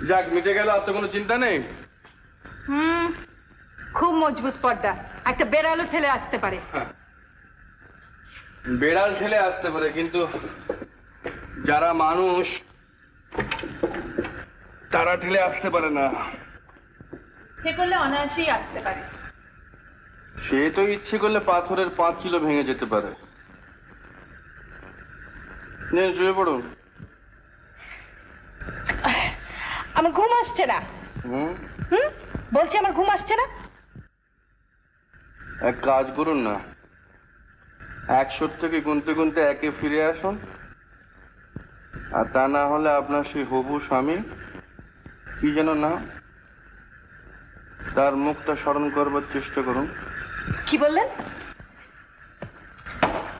যাক, মিটে গেল, আর তো কোনো চিন্তা নেই। খুব মজবুত পর্দা, একটা বেড়ালও ঠেলে আসতে পারে। বেড়াল ঠেলে আসতে পারে, কিন্তু যারা মানুষ তারা ঠেলে আসতে পারে না। সে করলে অনায়াসেই আসতে পারে। সে তো ইচ্ছে করলে পাথরের 5 কিলো ভেঙে যেতে পারে। নে, শুয়ে পড়ুন। আমার ঘুম আসছে না। বলছি আমার ঘুম আসছে না। এক কাজ করুন না, 100 থেকে গুনতে গুনতে 1-এ ফিরে আসুন, আর তা না হলে আপনার সেই হবু স্বামী, কি যেন না, তার মুখটা স্মরণ করবার চেষ্টা করুন। কি বললেন?